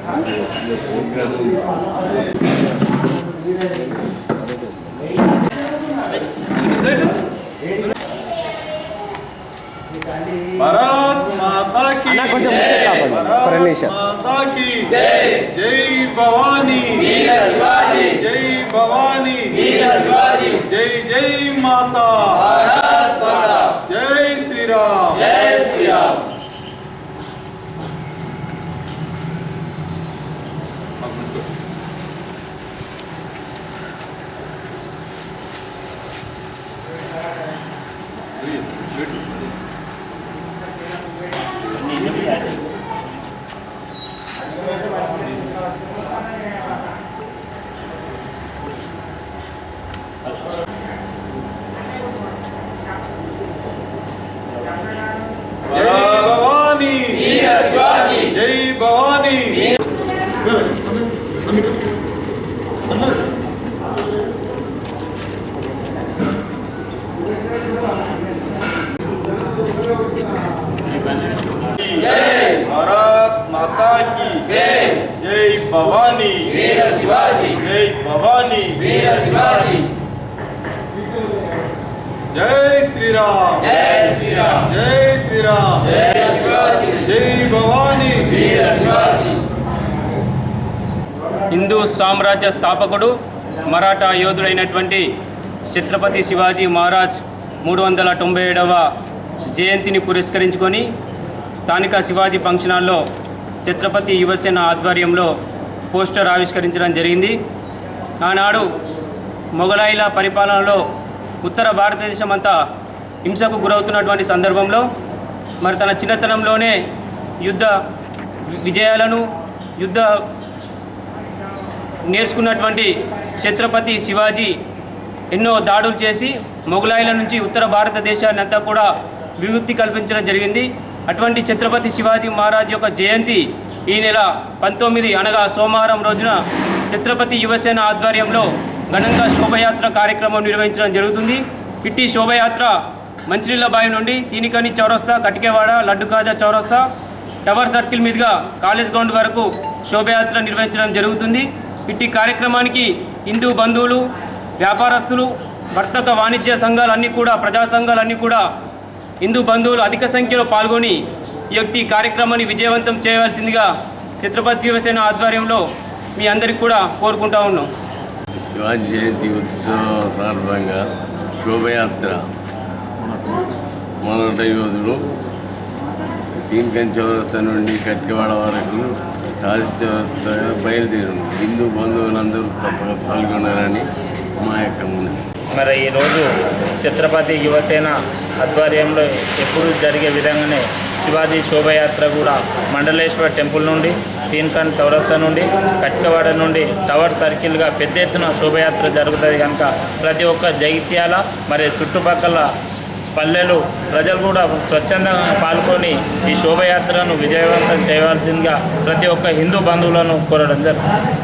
भारत माता की भारत माता की जय। जय भवानी वीर शिवाजी, जय भवानी वीर शिवाजी, जय जय माता भारत माता, जय श्री राम, जय श्री राम। जय भवानी वीर शिवाजी, जय भवानी। जय भारत माता की जय। जय भवानी वीर शिवाजी, जय भवानी वीर शिवाजी, जय श्री राम, जय श्री राम, जय श्री राम, जय शिवाजी, जय भवानी वीर शिवाजी। హిందూ సామ్రాజ్య స్థాపకుడు మరాఠా యోధుడైనటువంటి ఛత్రపతి శివాజీ మహారాజ్ 397వ జయంతిని పురస్కరించుకొని స్థానిక శివాజీ ఫంక్షన్ హాల్లో ఛత్రపతి యువసేన ఆధ్వర్యంలో పోస్టర్ ఆవిష్కరించడం జరిగింది. ఆనాడు మొఘలాయిల పరిపాలనలో ఉత్తర భారతదేశం అంతా హింసకు గురవుతున్నటువంటి సందర్భంలో మరి తన చిన్నతనంలోనే యుద్ధ విజయాలను నేర్చుకున్నటువంటి ఛత్రపతి శివాజీ ఎన్నో దాడులు చేసి మొఘలాయిల నుంచి ఉత్తర భారతదేశాన్ని అంతా కూడా విముక్తి కల్పించడం జరిగింది. అటువంటి ఛత్రపతి శివాజీ మహారాజ్ యొక్క జయంతి ఈ నెల 19 అనగా సోమవారం రోజున ఛత్రపతి యువసేన ఆధ్వర్యంలో ఘనంగా శోభయాత్ర కార్యక్రమం నిర్వహించడం జరుగుతుంది. ఇట్టి శోభయాత్ర మంచినీళ్ళ బావి నుండి తీనికని చౌరస్తా, కటికేవాడ, లడ్డు కాజా చౌరస్తా, టవర్ సర్కిల్ మీదుగా కాలేజ్ గ్రౌండ్ వరకు శోభయాత్ర నిర్వహించడం జరుగుతుంది. ఇట్టి కార్యక్రమానికి హిందూ బంధువులు, వ్యాపారస్తులు, వర్తక వాణిజ్య సంఘాలన్నీ కూడా, ప్రజా సంఘాలన్నీ కూడా హిందూ బంధువులు అధిక సంఖ్యలో పాల్గొని ఈ యొక్క కార్యక్రమాన్ని విజయవంతం చేయవలసిందిగా ఛత్రపతి యువసేన ఆధ్వర్యంలో మీ అందరికీ కూడా కోరుకుంటా ఉన్నాం. శివాజీ జయంతి ఉత్సవం సందర్భంగా శోభయాత్ర మొదట యోధులు తీన్కన్ చౌరస్తా నుండి కట్టివాడ వరకు బయలుదేరు హిందూ బంధువులందరూ తప్పక పాల్గొన్నారని మా యొక్క మరి ఈరోజు ఛత్రపతి యువసేన ఆధ్వర్యంలో ఎప్పుడు జరిగే విధంగానే శివాజీ శోభయాత్ర కూడా మండలేశ్వర టెంపుల్ నుండి, తీన్కన్ చౌరస్తా నుండి, కట్కవాడ నుండి టవర్ సర్కిల్గా పెద్ద ఎత్తున శోభయాత్ర జరుగుతుంది కనుక ప్రతి ఒక్క జగిత్యాల మరి చుట్టుపక్కల పల్లెలు ప్రజలు కూడా స్వచ్ఛందంగా పాల్గొని ఈ శోభయాత్రను విజయవంతం చేయవలసిందిగా ప్రతి ఒక్క హిందూ బంధువులను కోరడం జరుగుతుంది.